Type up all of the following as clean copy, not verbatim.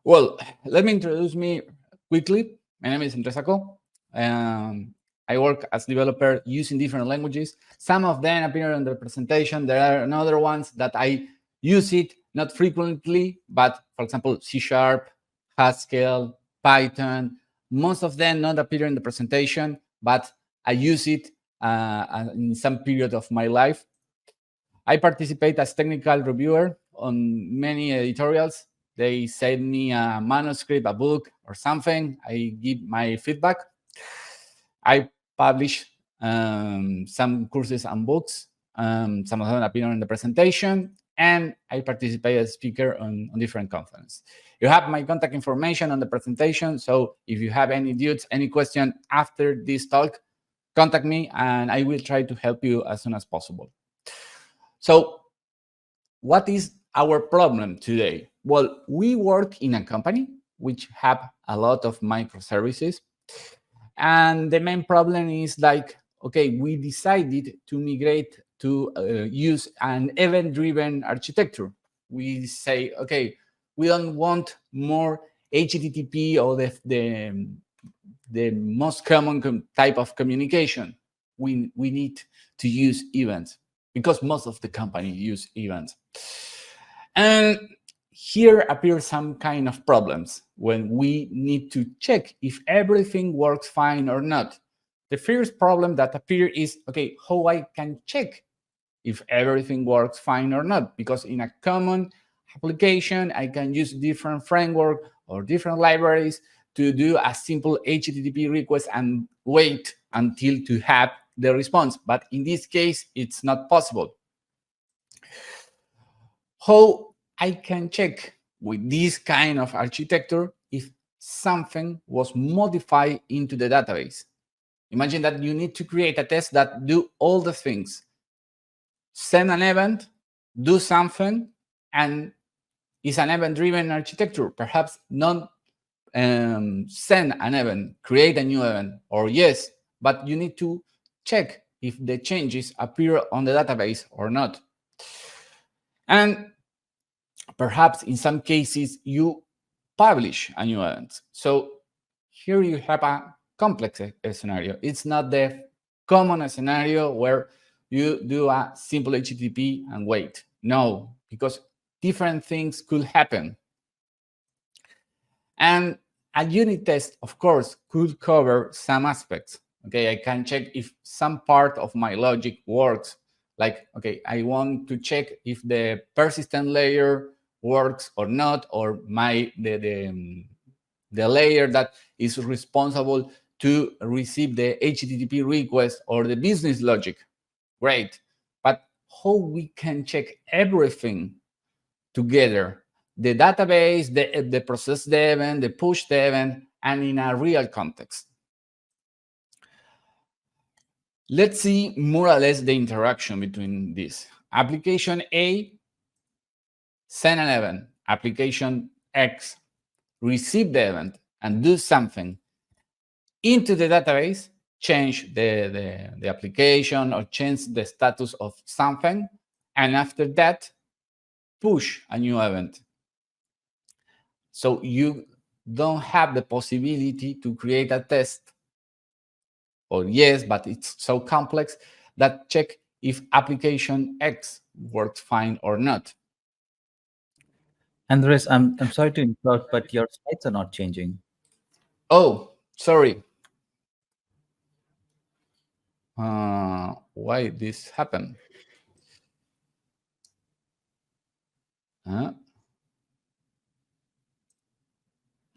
Well, let me introduce me quickly. My name is Entresaco. I work as developer using different languages. Some of them appear on the presentation. There are other ones that I use it not frequently, but for example, C#, Haskell, Python. Most of them not appear in the presentation, but I use it in some period of my life. I participate as technical reviewer on many editorials. They send me a manuscript, a book, or something. I give my feedback. I publish some courses and books. Some of them appear in the presentation, and I participate as speaker on different conferences. You have my contact information on the presentation, so if you have any doubts, any question after this talk, contact me, and I will try to help you as soon as possible. So what is our problem today? Well, we work in a company which have a lot of microservices. And the main problem is like, okay, we decided to migrate to use an event-driven architecture. We say, okay, we don't want more HTTP or the most common type of communication. We need to use events because most of the company use events. And here appear some kind of problems when we need to check if everything works fine or not. The first problem that appears is, okay, how I can check if everything works fine or not? Because in a common application, I can use different framework or different libraries to do a simple HTTP request and wait until to have the response. But in this case, it's not possible. How I can check with this kind of architecture if something was modified into the database. Imagine that you need to create a test that do all the things. Send an event, do something, and it's an event-driven architecture. Perhaps not send an event, create a new event, or yes, but you need to check if the changes appear on the database or not. And perhaps in some cases, you publish a new event. So here you have a complex scenario. It's not the common scenario where you do a simple HTTP and wait. No, because different things could happen. And a unit test, of course, could cover some aspects. Okay, I can check if some part of my logic works. Like, okay, I want to check if the persistent layer works or not, or the layer that is responsible to receive the HTTP request or the business logic. Great. But how we can check everything together? The database, the process the event, the push the event, and in a real context. Let's see more or less the interaction between this. Application A, send an event. Application X, receive the event and do something. Into the database, change the application or change the status of something. And after that, push a new event. So you don't have the possibility to create a test, or yes, but it's so complex that check if application X works fine or not. Andres, I'm sorry to interrupt, but your slides are not changing. Oh, sorry. Why this happened?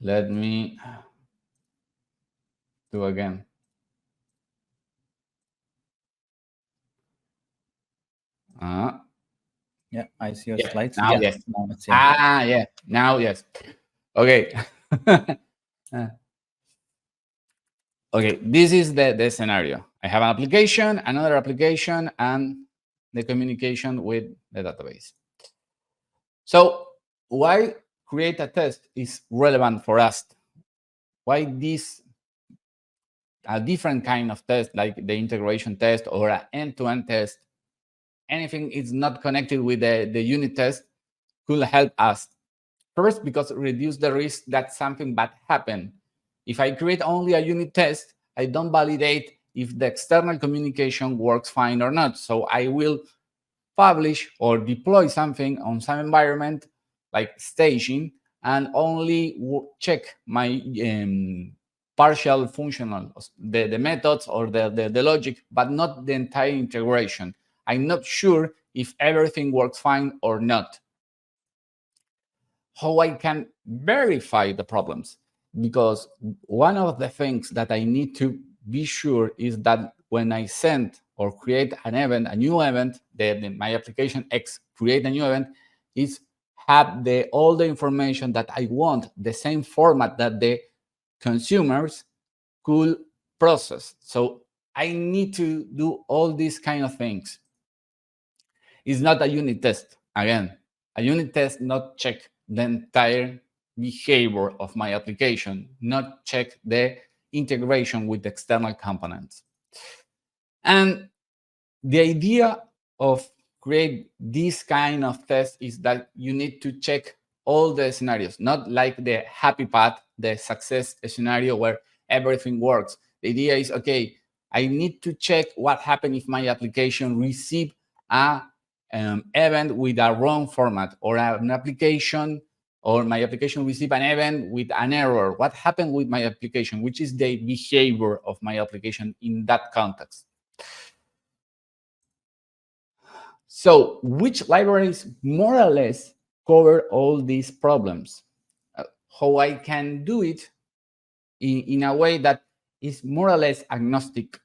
Let me do again. Yeah, I see your slides. Now, yeah, yes. Now it's yeah. Now, yes. Okay. Okay, this is the scenario. I have an application, another application, and the communication with the database. So why create a test is relevant for us? Why this a different kind of test, like the integration test or an end-to-end test, anything is not connected with the unit test, could help us. First, because it reduces the risk that something bad happen. If I create only a unit test, I don't validate if the external communication works fine or not. So I will publish or deploy something on some environment like staging and only check my partial functional, the methods or the logic, but not the entire integration. I'm not sure if everything works fine or not. How I can verify the problems? Because one of the things that I need to be sure is that when I send or create an event, a new event, my application X create a new event, is have all the information that I want, the same format that the consumers could process. So I need to do all these kind of things. It's not a unit test. Again, a unit test not check the entire behavior of my application, not check the integration with external components. And the idea of create this kind of test is that you need to check all the scenarios, not like the happy path, the success scenario where everything works. The idea is, okay, I need to check what happens if my application receive a event with a wrong format, or an application, or my application receive an event with an error. What happened with my application? Which is the behavior of my application in that context? So which libraries more or less cover all these problems? How I can do it in a way that is more or less agnostic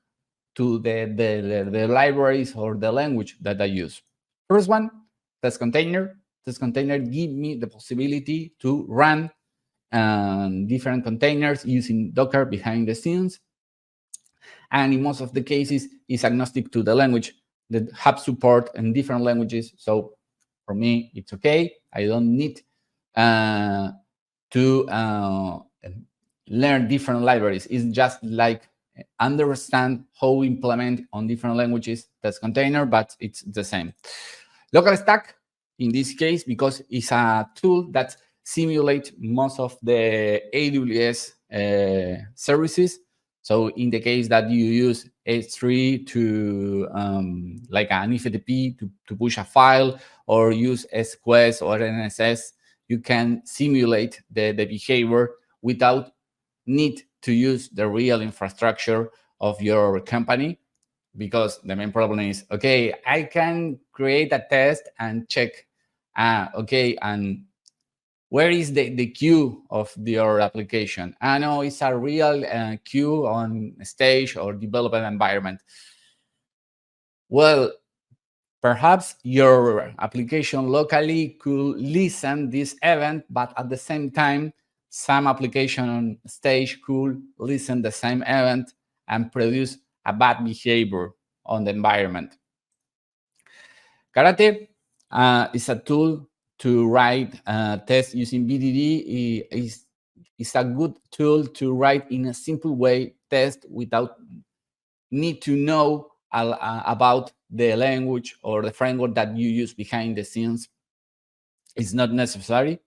to the libraries or the language that I use. First one, test container. Test container give me the possibility to run different containers using Docker behind the scenes. And in most of the cases, it's agnostic to the language that have support in different languages. So for me, it's okay. I don't need to learn different libraries. It's just like understand how we implement on different languages test container, but it's the same. Local stack, in this case, because it's a tool that simulates most of the AWS services. So in the case that you use S3 to like an FTP to push a file, or use SQS or NSS, you can simulate the behavior without need to use the real infrastructure of your company. Because the main problem is, okay, I can create a test and check, okay, and where is the queue of your application? I know it's a real queue on stage or development environment. Well, perhaps your application locally could listen this event, but at the same time, some application on stage could listen the same event and produce a bad behavior on the environment. Karate is a tool to write tests using BDD. Is a good tool to write in a simple way test without need to know about the language or the framework that you use behind the scenes. It's not necessary.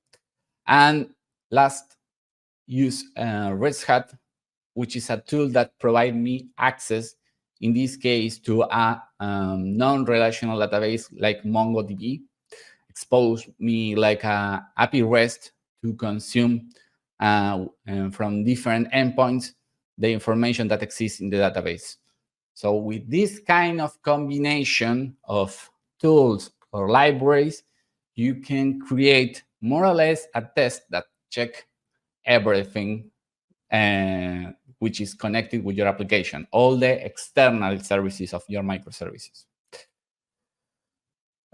And last, use Red Hat, which is a tool that provides me access, in this case, to a non-relational database like MongoDB. Expose me like a API REST to consume from different endpoints the information that exists in the database. So with this kind of combination of tools or libraries, you can create more or less a test that check everything which is connected with your application, all the external services of your microservices.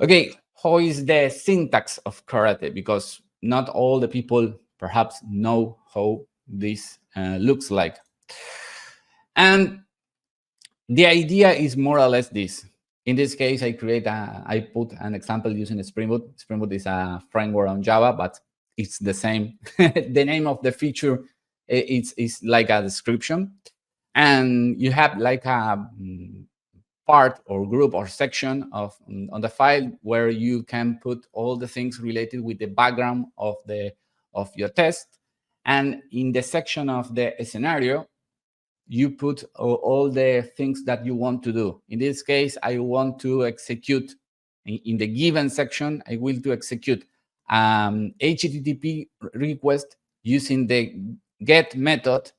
Okay, how is the syntax of Karate? Because not all the people perhaps know how this looks like. And the idea is more or less this. In this case, I put an example using Spring Boot. Spring Boot is a framework on Java, but it's the same. The name of the feature it's like a description. And you have like a part or group or section of on the file where you can put all the things related with the background of your test. And in the section of the scenario, you put all the things that you want to do. In this case, I want to execute in the given section, I will to execute HTTP request using the get method,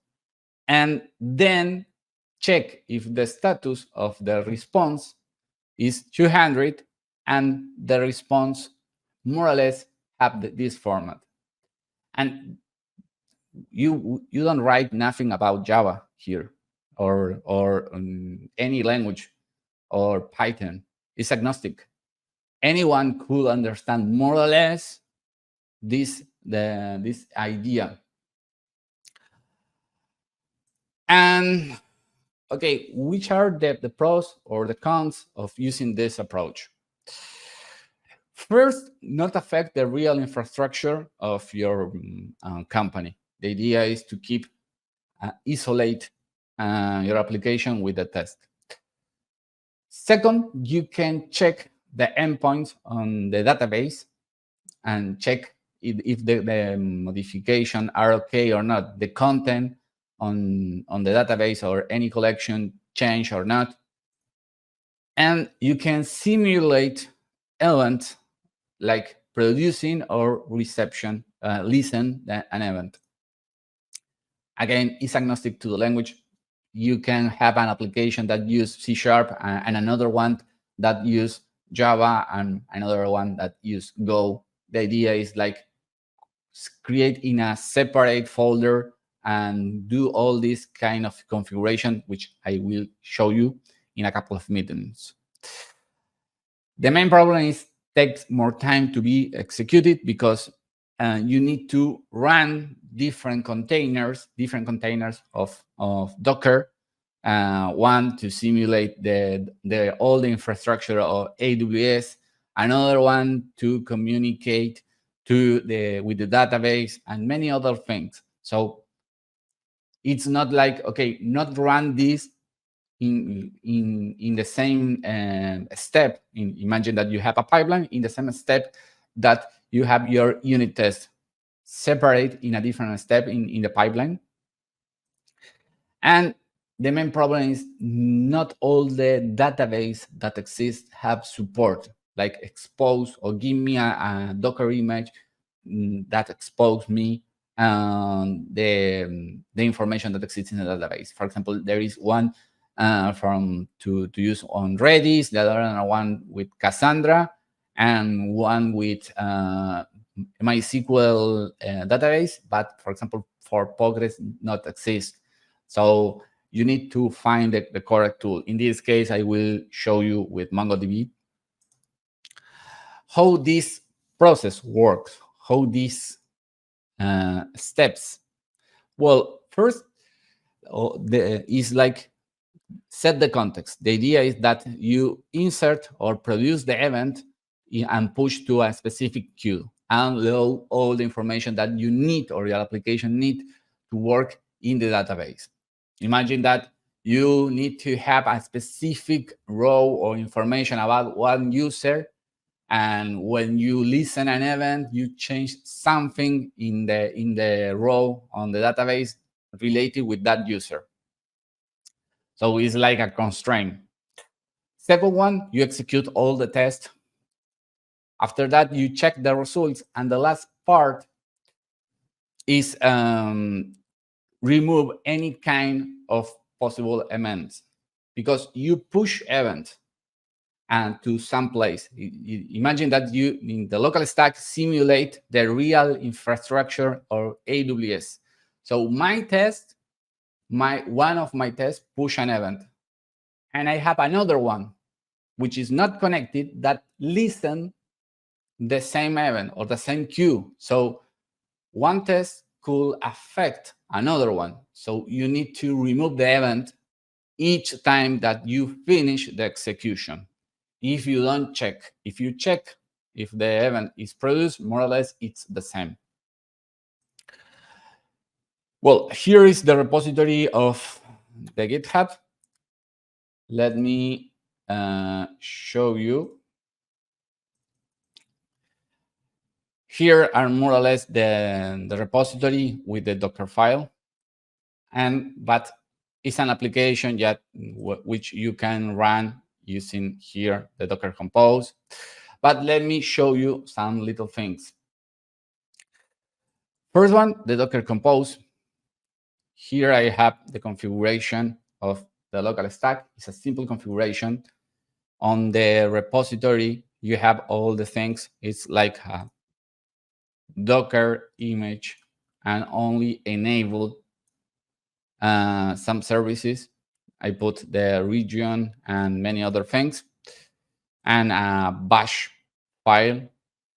and then check if the status of the response is 200 and the response more or less have this format. And you don't write nothing about Java here or any language or Python. It's agnostic. Anyone could understand more or less this idea. And okay, which are the pros or the cons of using this approach? First, not affect the real infrastructure of your company. The idea is to keep isolate your application with the test. Second, you can check the endpoints on the database and check if the modification are okay or not, the content on the database or any collection change or not. And you can simulate events like producing or reception, listen an event. Again, it's agnostic to the language. You can have an application that use C# and another one that use Java and another one that use Go. The idea is like create in a separate folder and do all this kind of configuration, which I will show you in a couple of minutes. The main problem is takes more time to be executed because you need to run different containers of Docker. One to simulate all the infrastructure of AWS, another one to communicate with the database, and many other things. So it's not like, okay, not run this in the same step. Imagine that you have a pipeline in the same step that you have your unit test, separate in a different step in the pipeline. And the main problem is not all the database that exists have support, like expose or give me a Docker image that expose me the information that exists in the database. For example, there is one to use on Redis, the other one with Cassandra, and one with MySQL database, but for example, for Postgres not exist. So you need to find the correct tool. In this case, I will show you with MongoDB how this process works, how these steps. Well, first is like set the context. The idea is that you insert or produce the event and push to a specific queue and load all the information that you need or your application need to work in the database. Imagine that you need to have a specific row or information about one user, and when you listen an event, you change something in the row on the database related with that user. So it's like a constraint. Second one, you execute all the tests. After that, you check the results, and the last part is remove any kind of possible events, because you push events and to some place. Imagine that you in the local stack simulate the real infrastructure or AWS. So one of my tests push an event, and I have another one which is not connected that listen the same event or the same queue. So one test could affect another one. So you need to remove the event each time that you finish the execution. If you don't check, if you check if the event is produced, more or less it's the same. Well, here is the repository of the GitHub. Let me show you. Here are more or less the repository with the Docker file, but it's an application yet which you can run using here the Docker Compose. But let me show you some little things. First one, the Docker Compose. Here I have the configuration of the local stack. It's a simple configuration. On the repository, you have all the things. It's like a Docker image and only enable some services. I put the region and many other things, and a bash file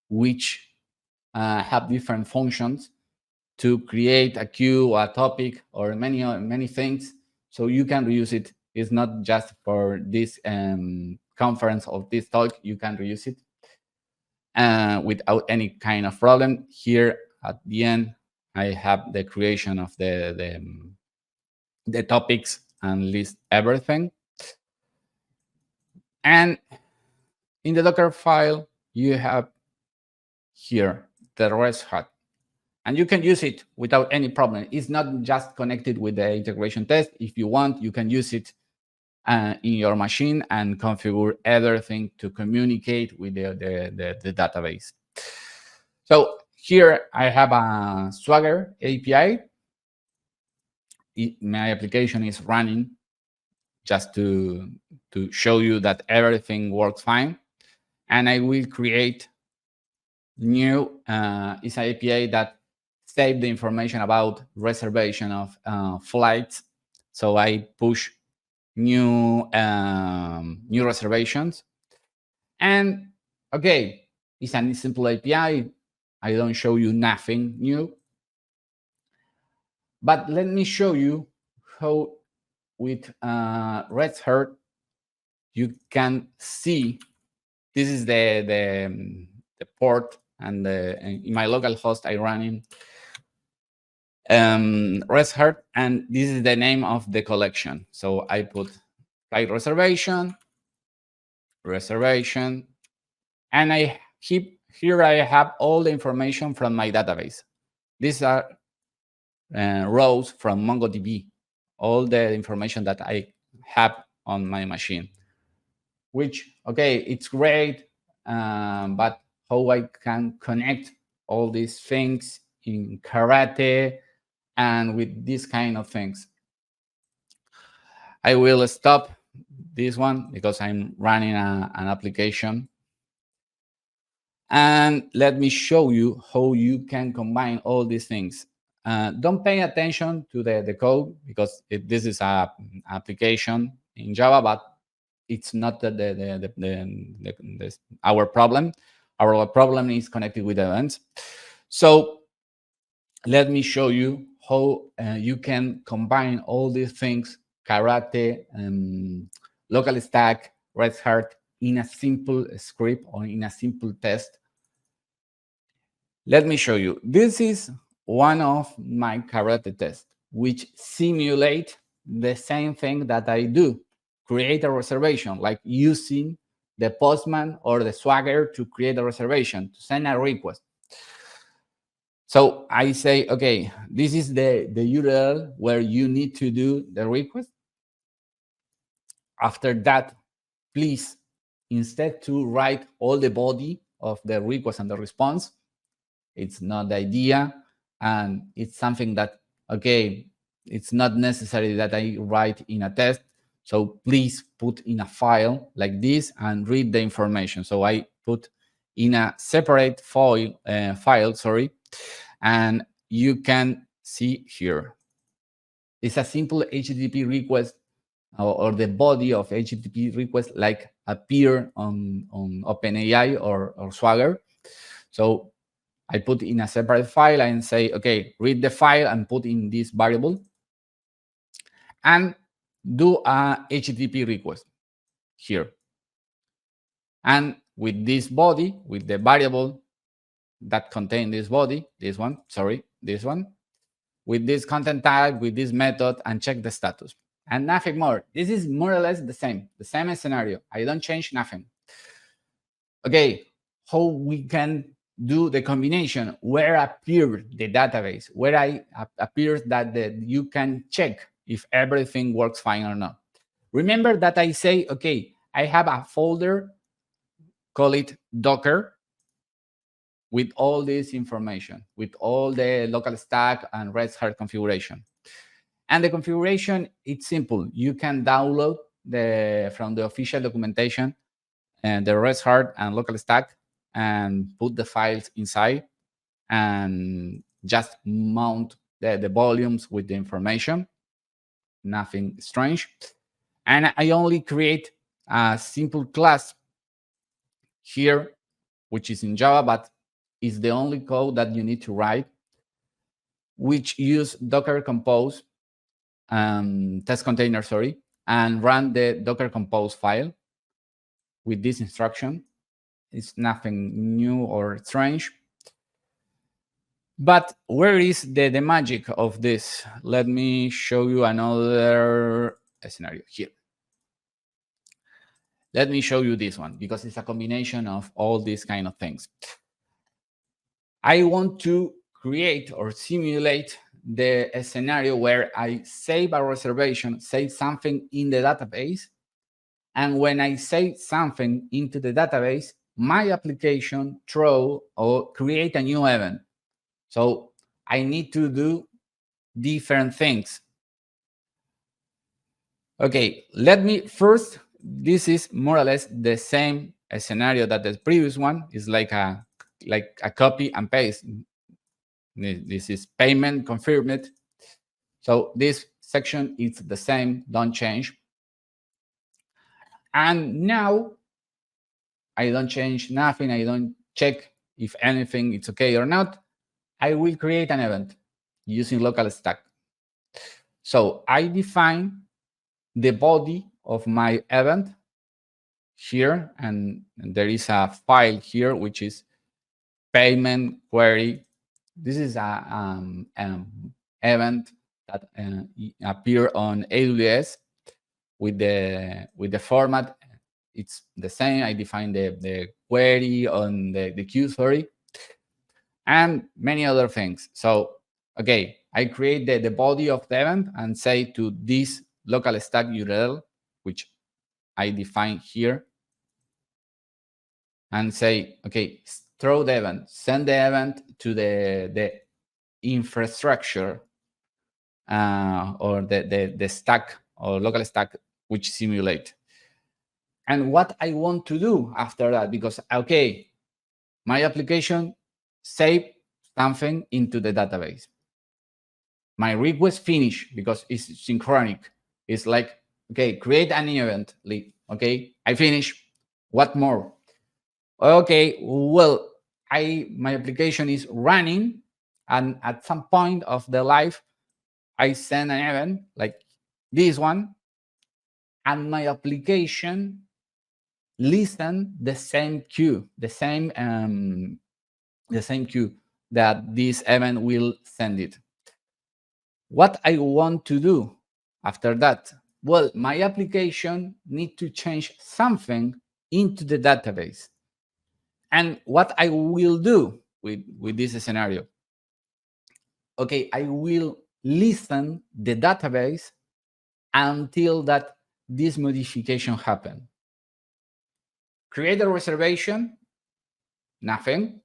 which have different functions to create a queue, a topic, or many things. So you can reuse it. It's not just for this conference of this talk. You can reuse it without any kind of problem. Here at the end, I have the creation of the topics and list everything. And in the Docker file, you have here the REST hut. And you can use it without any problem. It's not just connected with the integration test. If you want, you can use it in your machine and configure everything to communicate with the database. So here I have a Swagger API. My application is running just to show you that everything works fine. And I will create new is an API that save the information about reservation of flights. So I push new reservations. And okay, it's a simple API. I don't show you nothing new. But let me show you how with Red Hat you can see this is the port, and in my local host I run in Red Hat, and this is the name of the collection. So I put flight reservation, and I keep here I have all the information from my database. These are rows from MongoDB, all the information that I have on my machine, which, okay, it's great, but how I can connect all these things in Karate and with these kind of things. I will stop this one because I'm running an application. And let me show you how you can combine all these things. Don't pay attention to the code because this is an application in Java, but it's not our problem. Our problem is connected with events. So let me show you how you can combine all these things, Karate, local stack, Red Hat, in a simple script or in a simple test. Let me show you. This is one of my Karate tests, which simulate the same thing that I do. Create a reservation, like using the Postman or the Swagger to create a reservation, to send a request. So I say, okay, this is the URL where you need to do the request. After that, please, instead to write all the body of the request and the response, it's not the idea, and it's something that, okay, it's not necessary that I write in a test. So please put in a file like this and read the information. So I put in a separate file, and you can see here. It's a simple HTTP request, or the body of HTTP request like appear on OpenAI or Swagger. So I put in a separate file and say, okay, read the file and put in this variable and do a HTTP request here. And with this body, with the variable that contain this body, this one, with this content tag, with this method, and check the status. and nothing more. This is more or less the same scenario. I don't change nothing. Okay, how we can do the combination, where appears the database, where appears that you can check if everything works fine or not. Remember that I say, okay, I have a folder, call it Docker, with all this information, with all the local stack and Red Hat configuration. And the configuration, it's simple. You can download from the official documentation and the Red Hat and local stack and put the files inside and just mount the volumes with the information. Nothing strange. And I only create a simple class here, which is in Java, but is the only code that you need to write, which use Docker Compose, test container, sorry, and run the Docker Compose file with this instruction. It's nothing new or strange. But where is the magic of this? Let me show you another scenario here. Let me show you this one, because it's a combination of all these kind of things. I want to create or simulate the scenario where I save a reservation, save something in the database, and when I save something into the database, my application throw or create a new event. So I need to do different things. Okay, let me first, this is more or less the same scenario that the previous one is like a copy and paste. This is payment confirmed. So this section is the same, don't change. And now I don't change nothing. I don't check if anything it's okay or not. I will create an event using local stack. So I define the body of my event here, and there is a file here which is payment query. This is an event that appear on AWS with the format. It's the same. I define the query on the queue, sorry, and many other things. So, okay, I create the body of the event and say to this local stack URL, which I define here, and say, okay, throw the event, send the event to the infrastructure or the stack or local stack which simulate. And what I want to do after that, because, okay, my application save something into the database. My request finish because it's synchronic. It's like, okay, create an event. Okay, I finish. What more? Okay, well, my application is running, and at some point of the life, I send an event like this one, and my application listen the same queue, the same queue that this event will send it. What I want to do after that? Well, my application need to change something into the database. And what I will do with this scenario, okay, I will listen the database until that this modification happen. Create a reservation, nothing.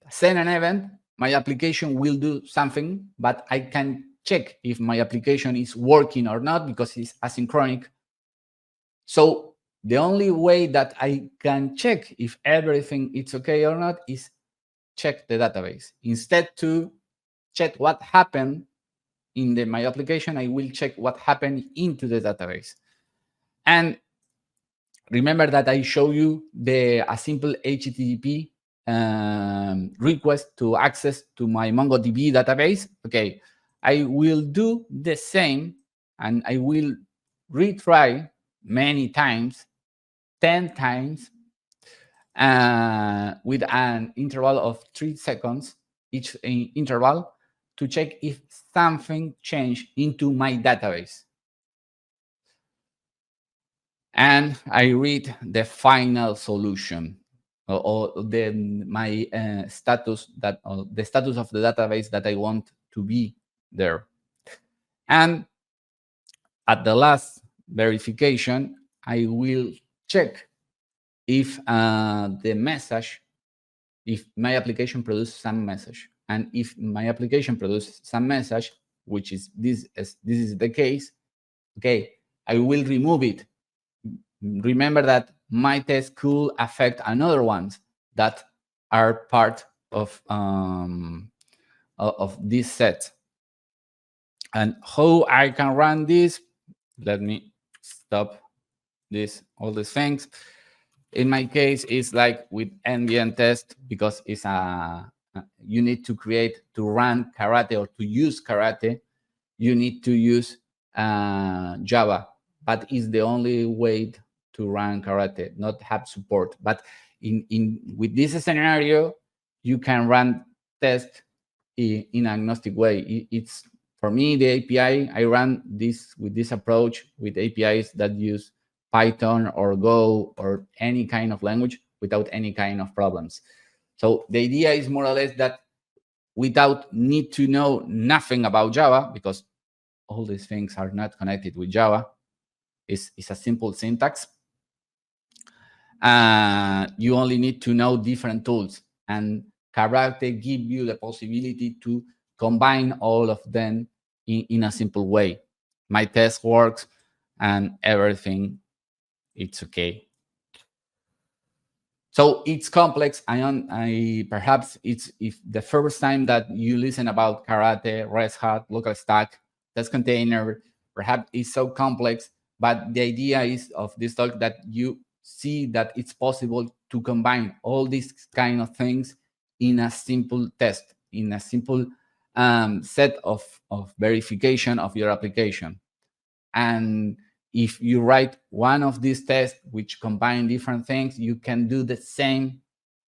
Send an event, my application will do something, but I can check if my application is working or not because it's asynchronic. So the only way that I can check if everything is okay or not is check the database. Instead to check what happened in my application, I will check what happened into the database. And remember that I show you a simple HTTP request to access to my MongoDB database. Okay, I will do the same, and I will retry many times, 10 times, with an interval of 3 seconds each interval to check if something changed into my database. and I read the final solution or my status, that the status of the database that I want to be there. And at the last verification, I will check if the message, if my application produces some message. And if my application produces some message, which is this is the case, okay, I will remove it. Remember that my test could affect another ones that are part of this set. And how I can run this, let me stop all these things. In my case, it's like with NVN test, because it's you need to run Karate or to use Karate, you need to use Java, but it's the only way to run Karate, not have support. But with this scenario, you can run test in agnostic way. It's, for me, the API, I run this with this approach with APIs that use Python or Go or any kind of language without any kind of problems. So the idea is more or less that without need to know nothing about Java, because all these things are not connected with Java, it's a simple syntax. You only need to know different tools, and Karate give you the possibility to combine all of them in a simple way. My test works and everything, it's okay. So it's complex. Perhaps it's if the first time that you listen about Karate, Red Hat, local stack, test container, perhaps it's so complex. But the idea is of this talk that you see that it's possible to combine all these kind of things in a simple test, in a simple set of verification of your application. And if you write one of these tests which combine different things, you can do the same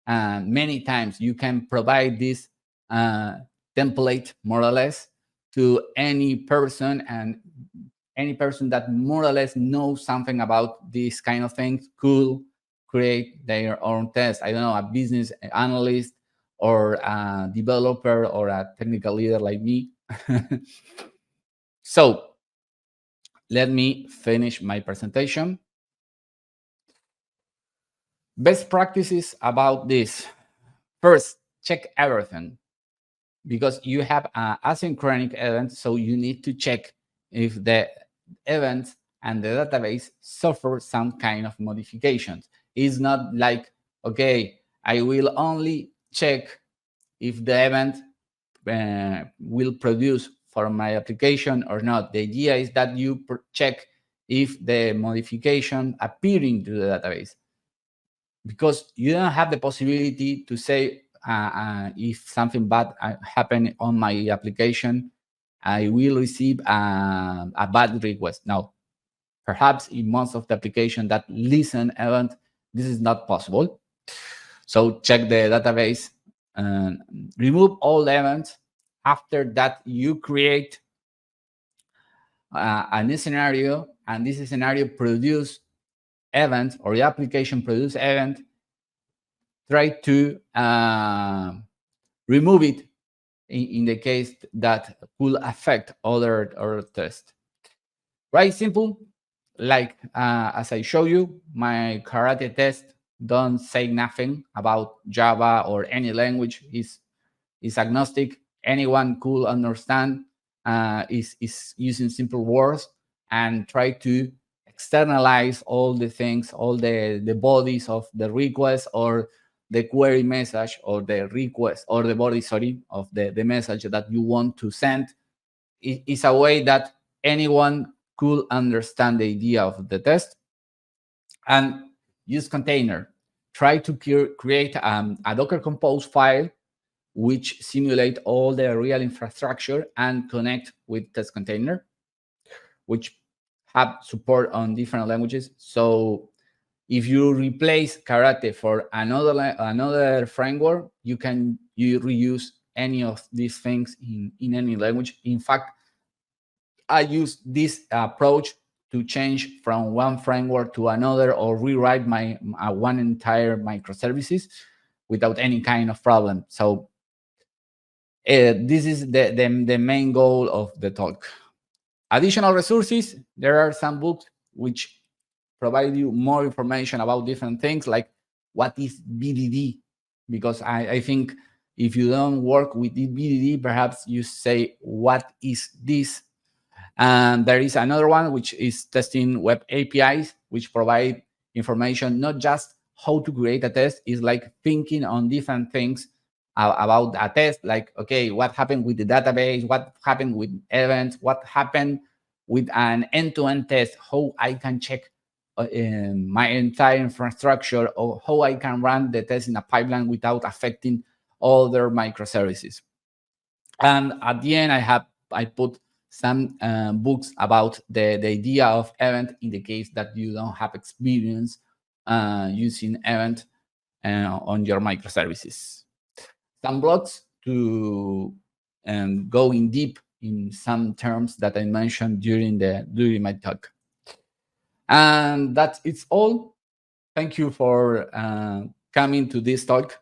many times. You can provide this template, more or less, to any person, and any person that more or less knows something about these kind of things could create their own test. I don't know, a business analyst or a developer or a technical leader like me. So let me finish my presentation. Best practices about this. First, check everything, because you have an asynchronic event, so you need to check if the events and the database suffer some kind of modifications. It's not like, okay, I will only check if the event will produce for my application or not. The idea is that you check if the modification appearing to the database, because you don't have the possibility to say if something bad happened on my application, I will receive a bad request. Now, perhaps in most of the application that listen event, this is not possible. So check the database and remove all events. After that, you create a new scenario, and this scenario produce event, or the application produce event. Try to remove it in the case that could affect other tests. Right, simple. Like as I show you, my Karate test don't say nothing about Java or any language. Is agnostic. Anyone could understand. Is using simple words, and try to externalize all the things, all the bodies of the request or the query message, or the request or the body, sorry, of the message that you want to send. It's a way that anyone could understand the idea of the test. And use container. Try to create a Docker Compose file which simulate all the real infrastructure and connect with test container, which have support on different languages. So if you replace Karate for another framework, you reuse any of these things in any language. In fact, I use this approach to change from one framework to another or rewrite my one entire microservices without any kind of problem. So this is the main goal of the talk. Additional resources, there are some books which provide you more information about different things, like what is BDD, because I think if you don't work with the BDD, perhaps you say, what is this? And there is another one which is testing web APIs, which provide information, not just how to create a test, is like thinking on different things about a test, like, okay, what happened with the database, what happened with events, what happened with an end-to-end test, how I can check my entire infrastructure, or how I can run the test in a pipeline without affecting other microservices. And at the end, I put some books about the idea of event in the case that you don't have experience using event on your microservices. Some blogs to go in deep in some terms that I mentioned during my talk. And that's it's all. Thank you for coming to this talk.